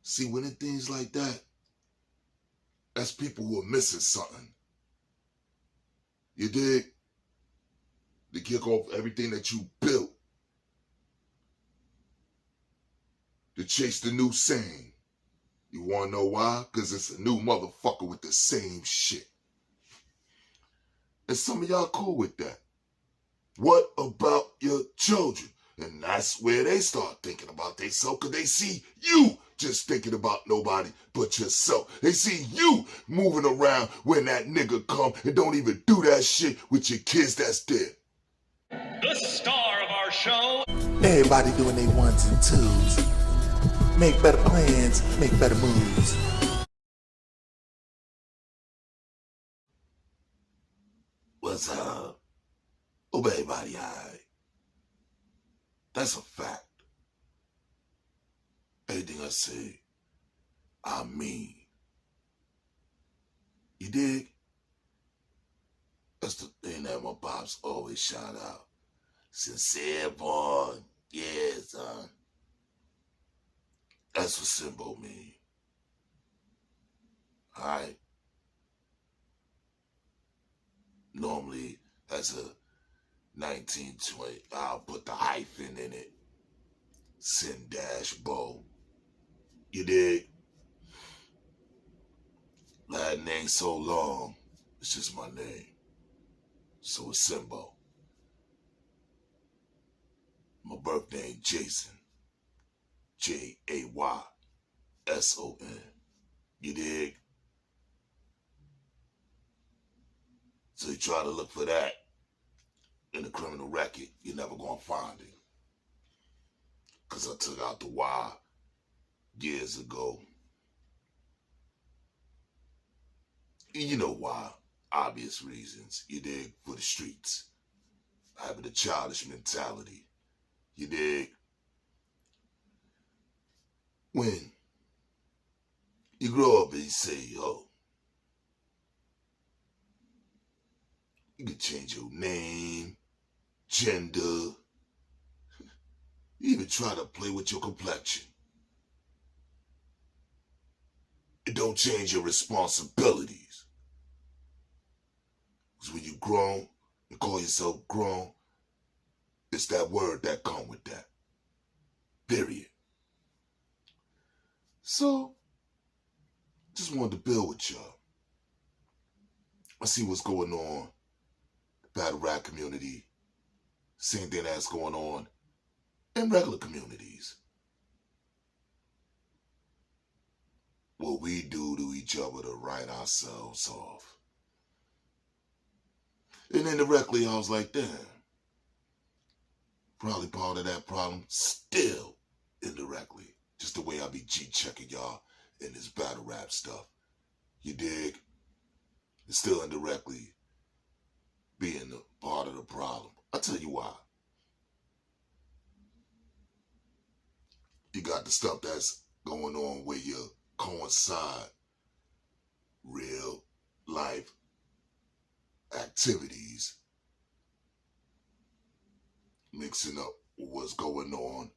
See, when it things like that, that's people who are missing something. You dig? To kick off everything that you built. To chase the new same. You wanna know why? Because it's a new motherfucker with the same shit. And some of y'all cool with that. What about your children? And that's where they start thinking about themselves, because they see you just thinking about nobody but yourself. They see you moving around when that nigga come and don't even do that shit with your kids that's there. The star of our show. Everybody doing their ones and twos. Make better plans, make better moves. What's up? Oh, everybody, aaight. That's a fact. Everything I say, I mean. You dig? That's the thing that my pops always shout out. Sincere born. Yeah, son. That's what Simbo mean. Alright? Normally, as a 1920, I'll put the hyphen in it. Sin-Bo. You dig? That name so long, it's just my name. So it's Simbo. My birthday ain't Jason. Jayson. You dig? So you try to look for that in the criminal record, you're never gonna find it. Cause I took out the Y years ago. You know why. Obvious reasons. You dig? For the streets. Having a childish mentality. You dig? When you grow up and you say, yo, you can change your name, gender, you even try to play with your complexion. It don't change your responsibilities. Because when you grown and call yourself grown, it's that word that come with that. Period. So, just wanted to build with y'all. I see what's going on. The battle rap community. Same thing that's going on in regular communities. What we do to each other to write ourselves off. And indirectly, I was like, damn. Probably part of that problem still indirectly. Just the way I be G-checking y'all in this battle rap stuff. You dig? It's still indirectly being a part of the problem. I'll tell you why. You got the stuff that's going on where you coincide real life activities mixing up what's going on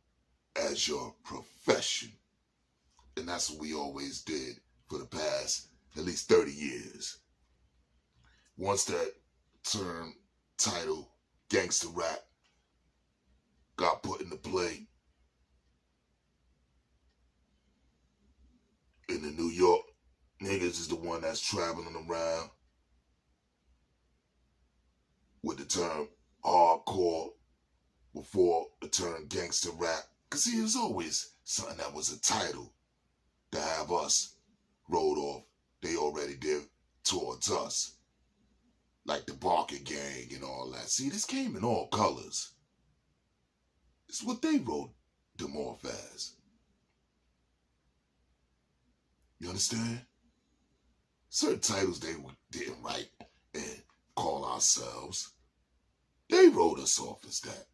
as your profession. And that's what we always did for the past at least 30 years. Once that term, title, gangster rap got put into play in the New York, niggas is the one that's traveling around with the term hardcore before the term gangster rap. Because see, it was always something that was a title to have us rolled off. They already did towards us. Like the Barker Gang and all that. See, this came in all colors. It's what they wrote them off as. You understand? Certain titles they didn't write and call ourselves. They wrote us off as that.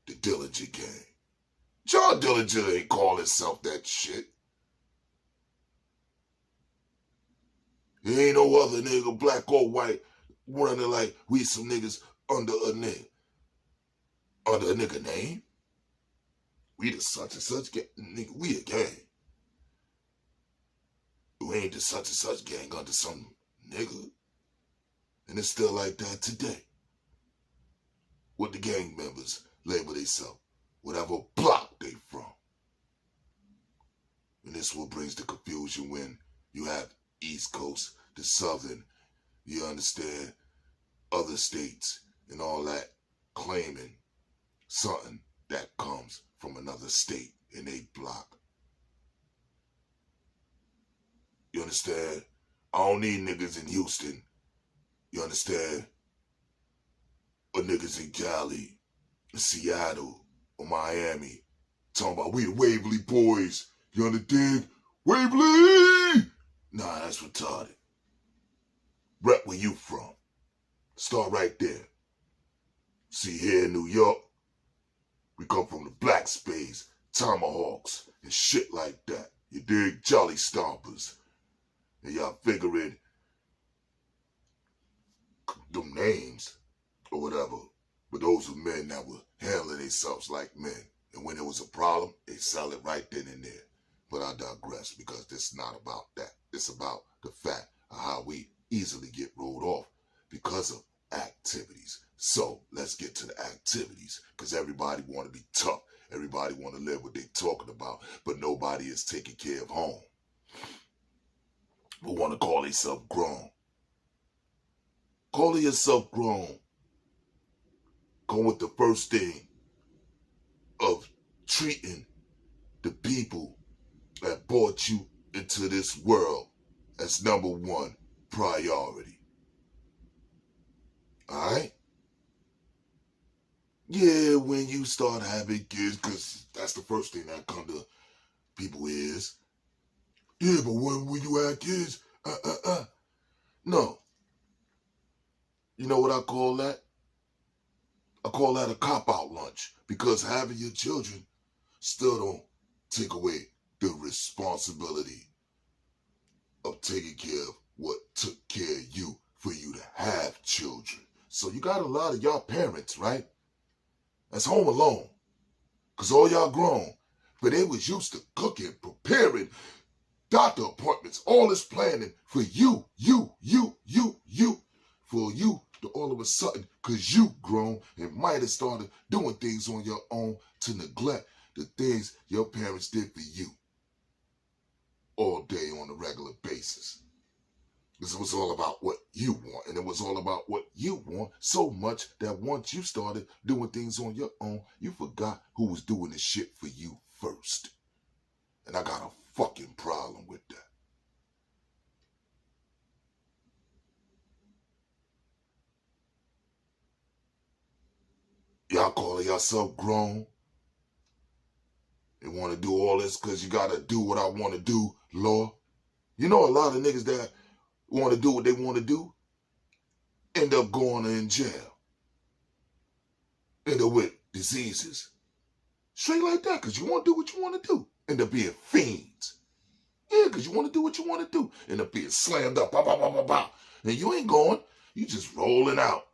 The Dillinger Gang. John Dillinger ain't call himself that shit. There ain't no other nigga, black or white, running like we some niggas under a nigga name. We the such and such gang. Nigga, we a gang. We ain't the such and such gang under some nigga. And it's still like that today. What the gang members label themselves, whatever block they from. And this what brings the confusion when you have East Coast, the Southern, you understand, other states and all that claiming something that comes from another state in a block. You understand? I don't need niggas in Houston. You understand? Or niggas in Cali, Seattle, or Miami. Talking about we the Waverly boys. You understand? Waverly! Nah, that's retarded. Rep where you from. Start right there. See, here in New York, we come from the black space, tomahawks, and shit like that. You dig? Jolly stompers. And y'all figuring them names or whatever. But those were men that were handling themselves like men. And when there was a problem, they sell it right then and there. But I digress because this is not about that. It's about the fact of how we easily get rolled off because of activities. So let's get to the activities because everybody want to be tough. Everybody want to live what they're talking about, but nobody is taking care of home. But want to call themselves grown. Calling yourself grown. Go with the first thing of treating the people that brought you into this world as number one priority. Alright? Yeah, when you start having kids, because that's the first thing that come to people's ears. Yeah, but when you have kids, No. You know what I call that? I call that a cop-out lunch because having your children still don't take away the responsibility of taking care of what took care of you for you to have children. So you got a lot of y'all parents, right? That's home alone because all y'all grown, but they was used to cooking, preparing, doctor appointments, all this planning for you, for you to all of a sudden, because you grown and might have started doing things on your own to neglect the things your parents did for you all day on a regular basis. Because it was all about what you want, and it was all about what you want so much that once you started doing things on your own, you forgot who was doing the shit for you first. And I got a fucking problem with that. Y'all calling yourself grown and want to do all this because you got to do what I want to do, law. You know a lot of niggas that want to do what they want to do end up going in jail. End up with diseases. Straight like that because you want to do what you want to do. End up being fiends. Yeah, because you want to do what you want to do. End up being slammed up. Bah, bah, bah, bah, bah. And you ain't going. You just rolling out.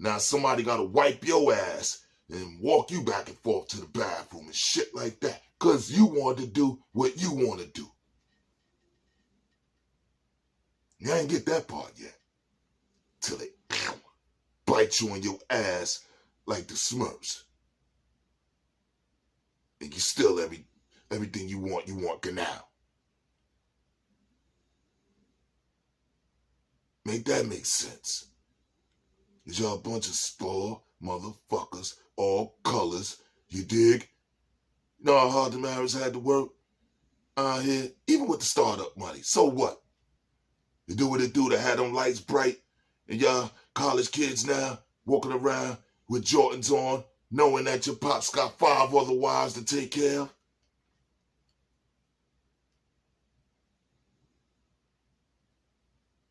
Now somebody got to wipe your ass and walk you back and forth to the bathroom and shit like that. Because you want to do what you want to do. You ain't get that part yet. Till they bite you in your ass like the Smurfs. And you still everything you want now. Make that make sense. Cause y'all a bunch of spoiled motherfuckers, all colors, you dig? You know how hard the marriage had to work out here? Even with the startup money. So what? You do what it do to have them lights bright and y'all college kids now walking around with Jordans on, knowing that your pops got 5 other wives to take care of?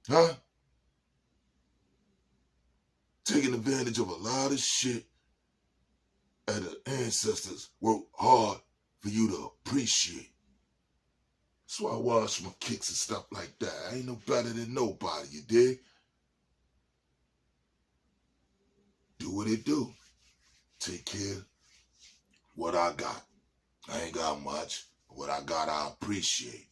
Huh? Taking advantage of a lot of shit that the ancestors worked hard for you to appreciate. That's why I wash my kicks and stuff like that. I ain't no better than nobody, you dig? Do what it do. Take care of what I got. I ain't got much. What I got, I appreciate.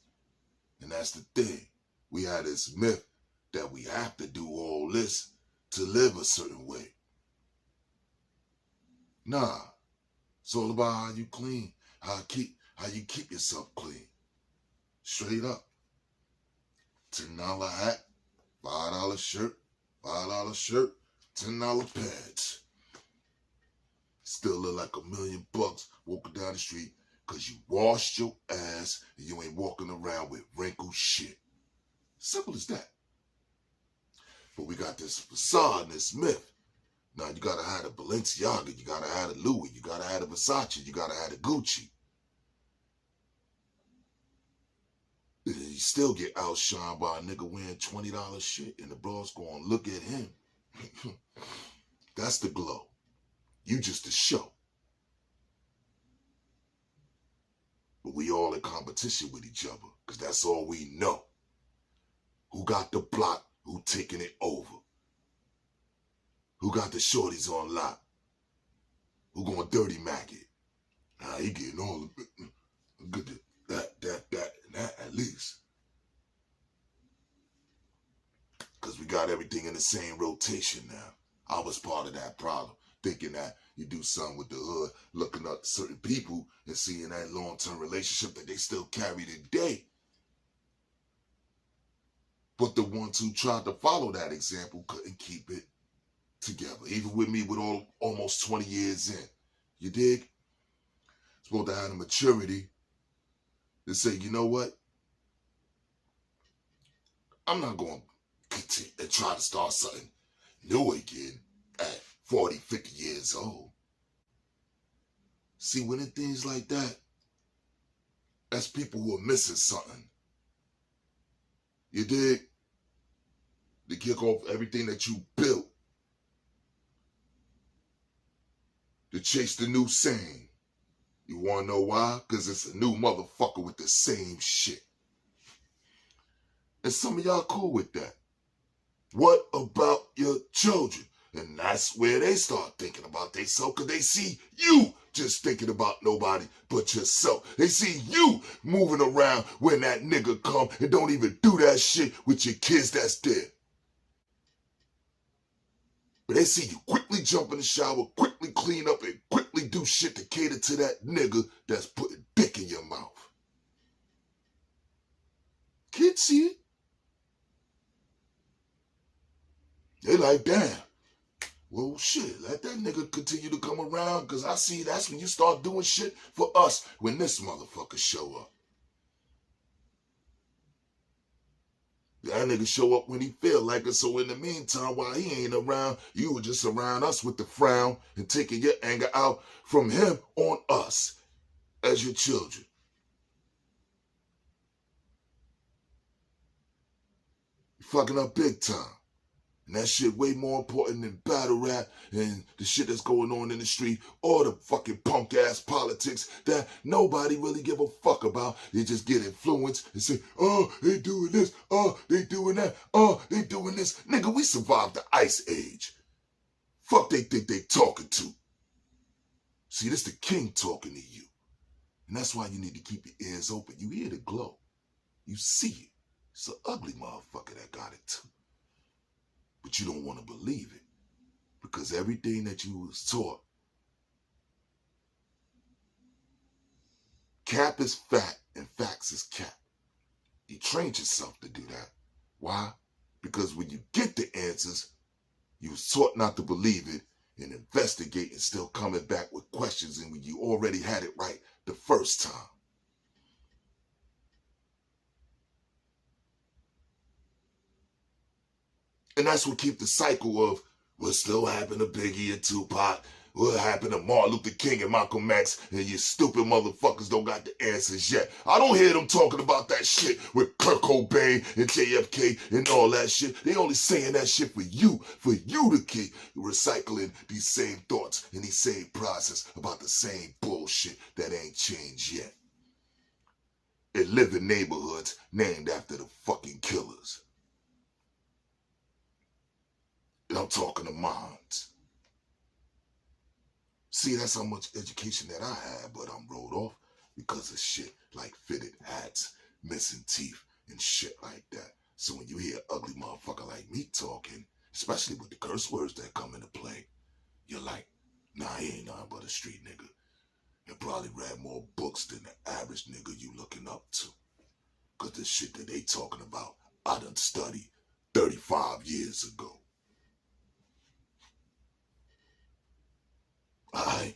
And that's the thing. We had this myth that we have to do all this to live a certain way. Nah. It's all about how you clean, how you keep yourself clean. Straight up. $10 hat, $5 shirt, $5 shirt, $10 pads. Still look like $1,000,000 walking down the street because you washed your ass and you ain't walking around with wrinkled shit. Simple as that. But we got this facade and this myth. Now you gotta have the Balenciaga, you gotta have the Louis, you gotta have the Versace, you gotta have the Gucci. You still get outshined by a nigga wearing $20 shit and the bros gonna look at him. That's the glow. You just a show. But we all in competition with each other because that's all we know. Who got the block, who taking it over. Who got the shorties on lock? Who gonna dirty Mac it? Nah, he getting all of it. Good that, and that at least. Because we got everything in the same rotation now. I was part of that problem, thinking that you do something with the hood, looking up certain people and seeing that long-term relationship that they still carry today. But the ones who tried to follow that example couldn't keep it together. Even with me with almost 20 years in. You dig? Supposed to have the maturity to say, you know what? I'm not going to continue and try to start something new again at 40, 50 years old. See, when it things like that, that's people who are missing something. You dig? To kick off everything that you built. To chase the new same. You want to know why? Because it's a new motherfucker with the same shit. And some of y'all cool with that. What about your children? And that's where they start thinking about themselves because they see you just thinking about nobody but yourself. They see you moving around when that nigga come and don't even do that shit with your kids that's dead. But they see you quickly jump in the shower, quickly clean up, and quickly do shit to cater to that nigga that's putting dick in your mouth. Kids see it. They like, damn. Well, shit, let that nigga continue to come around because I see that's when you start doing shit for us when this motherfucker show up. That nigga show up when he feel like it, so in the meantime, while he ain't around, you were just around us with the frown and taking your anger out from him on us as your children. You're fucking up big time. And that shit way more important than battle rap and the shit that's going on in the street or the fucking punk ass politics that nobody really give a fuck about. They just get influenced and say, oh, they doing this, oh, they doing that, oh, they doing this. Nigga, we survived the Ice Age. Fuck they think they talking to. See, this the king talking to you. And that's why you need to keep your ears open. You hear the glow. You see it. It's an ugly motherfucker that got it too. But you don't want to believe it because everything that you was taught, cap is fact and facts is cap. You trained yourself to do that. Why? Because when you get the answers, you was taught not to believe it and investigate and still coming back with questions and when you already had it right the first time. And that's what keep the cycle of what still happened to Biggie and Tupac, what happened to Martin Luther King and Malcolm X, and you stupid motherfuckers don't got the answers yet. I don't hear them talking about that shit with Kurt Cobain and JFK and all that shit. They only saying that shit for you to keep recycling these same thoughts and these same process about the same bullshit that ain't changed yet. And live in neighborhoods named after the fucking killers. And I'm talking to moms. See, that's how much education that I had, but I'm rolled off because of shit like fitted hats, missing teeth, and shit like that. So when you hear an ugly motherfucker like me talking, especially with the curse words that come into play, you're like, nah, he ain't nothing but a street nigga. He probably read more books than the average nigga you looking up to. Cause the shit that they talking about, I done studied 35 years ago. Alright?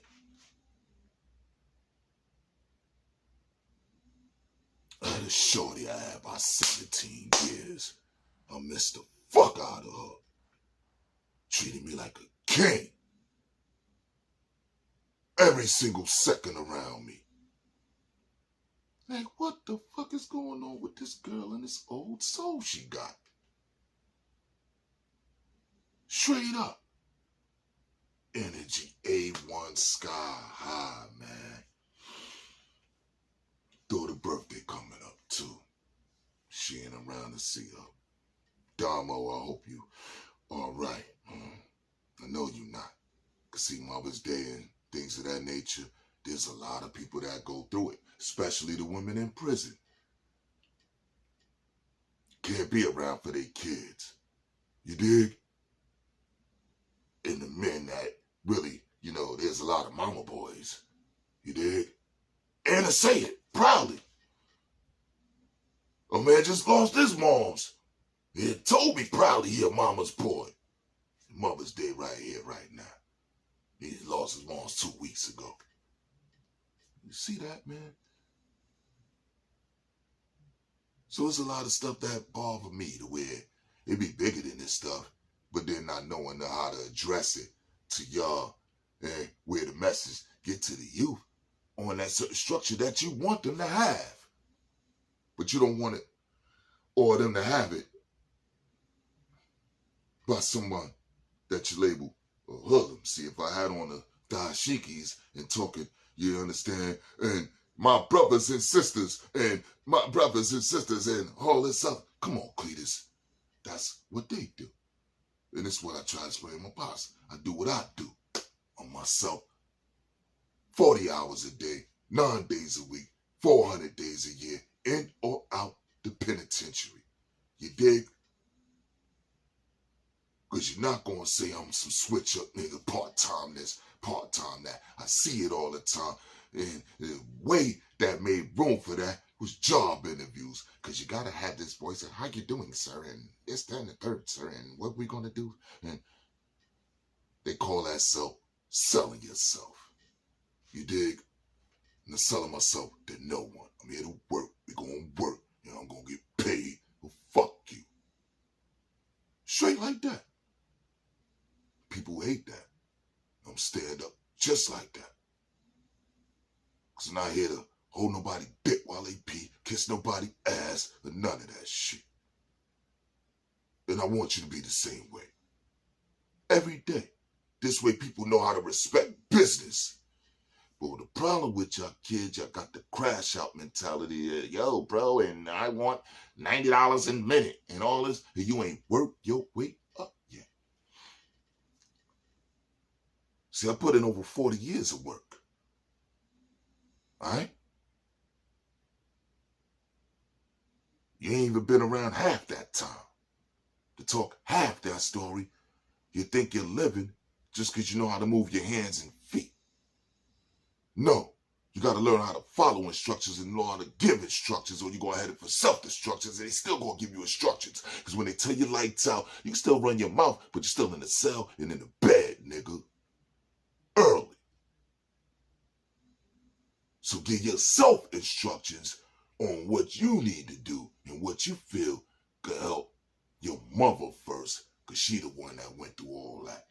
I had a shorty I had about 17 years. I missed the fuck out of her. Treated me like a king. Every single second around me. Like, what the fuck is going on with this girl and this old soul she got? Straight up. Energy A1 sky high, man. Daughter birthday coming up, too. She ain't around to see her. Damo, I hope you all right. I know you not. Cause see, Mother's Day and things of that nature, there's a lot of people that go through it, especially the women in prison. Can't be around for their kids. You dig? And the men that really, you know, there's a lot of mama boys. You dig? And I say it proudly. A man just lost his moms. He told me proudly he a mama's boy. Mother's Day right here, right now. He lost his moms 2 weeks ago. You see that, man? So it's a lot of stuff that bother me to where it be bigger than this stuff, but then not knowing how to address it to y'all and where the message get to the youth on that certain structure that you want them to have. But you don't want it or them to have it by someone that you label a hoodlum. See, if I had on the dashikis and talking, you understand, and my brothers and sisters and all this stuff. Come on, Cletus. That's what they do. And it's what I try to explain my pops. I do what I do on myself. 40 hours a day, 9 days a week, 400 days a year, in or out the penitentiary. You dig? Because you're not going to say I'm some switch up nigga, part-time this, part-time that. I see it all the time. And the way that made room for that was job interviews. Because you got to have this voice of, how you doing, sir? And this, that, and the third, sir. And what we going to do? And they call that selling yourself. You dig? I'm not selling myself to no one. I'm here to work. We're going to work. And I'm going to get paid. Well, fuck you. Straight like that. People hate that. I'm stand up just like that. Because I'm not here to hold nobody dick while they pee, kiss nobody ass, or none of that shit. And I want you to be the same way. Every day. This way people know how to respect business. But the problem with y'all kids, y'all got the crash out mentality. Yo, bro, and I want $90 a minute and all this. And you ain't worked your way up yet. See, I put in over 40 years of work. All right? You ain't even been around half that time. To talk half that story, you think you're living just because you know how to move your hands and feet. No, you got to learn how to follow instructions and know how to give instructions, or you're going to head for self-destructions, and they still going to give you instructions. Because when they tell you lights out, you can still run your mouth, but you're still in the cell and in the bed, nigga. Early. So give yourself instructions on what you need to do and what you feel could help your mother first, because she the one that went through all that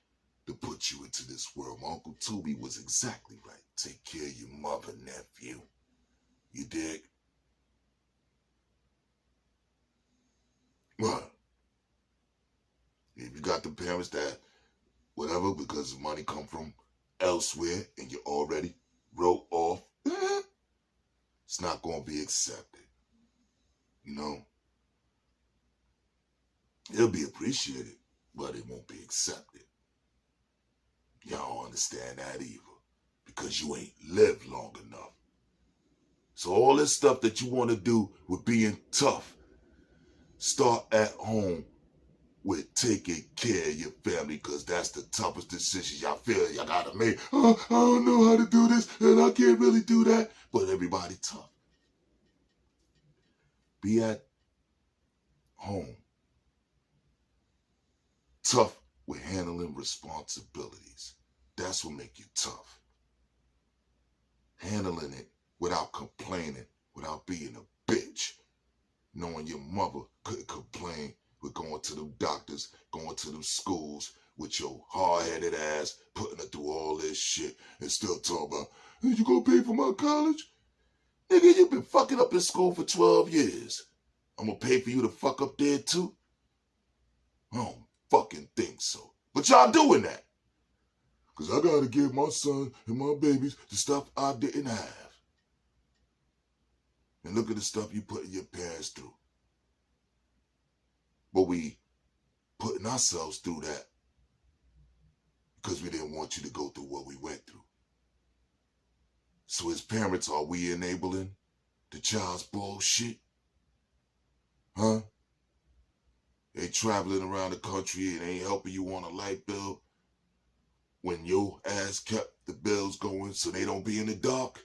to put you into this world. My Uncle Toby was exactly right. Take care of your mother, nephew. You dig? What? If you got the parents that, whatever, because the money come from elsewhere and you already wrote off, it's not going to be accepted. You know? It'll be appreciated, but it won't be accepted. Y'all don't understand that either. because you ain't lived long enough. So all this stuff that you want to do with being tough, start at home with taking care of your family, because that's the toughest decision y'all feel y'all gotta make. I don't know how to do this and I can't really do that, but everybody tough. Be at home tough with handling responsibilities. That's what make you tough. Handling it without complaining, without being a bitch. Knowing your mother couldn't complain with going to them doctors, going to them schools with your hard-headed ass, putting her through all this shit and still talking about, hey, you gonna pay for my college? Nigga, you been fucking up in school for 12 years. I'm gonna pay for you to fuck up there too? I don't fucking think so. But y'all doing that. Because I gotta give my son and my babies the stuff I didn't have. And look at the stuff you putting your parents through. But we putting ourselves through that because we didn't want you to go through what we went through. So as parents, are we enabling the child's bullshit? Huh? They traveling around the country and ain't helping you on a light bill when your ass kept the bills going so they don't be in the dark?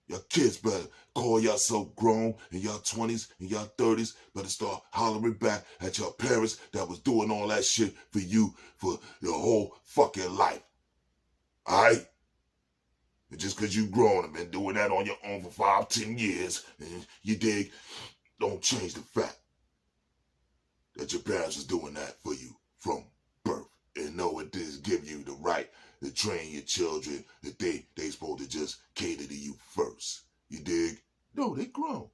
Your kids better call yourself grown in your 20s and your 30s, better start hollering back at your parents that was doing all that shit for you for your whole fucking life. Alright? And just because you grown and been doing that on your own for 5, 10 years, and you dig, don't change the fact that your parents was doing that for you from birth. And know it does give you the right to train your children that they supposed to just cater to you first. You dig? No, they grown.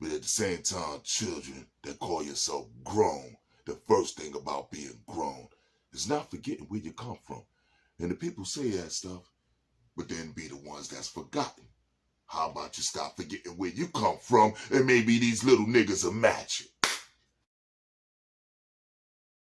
But at the same time, children that call yourself grown, the first thing about being grown is not forgetting where you come from. And the people say that stuff, but then be the ones that's forgotten. How about you stop forgetting where you come from and maybe these little niggas will match it?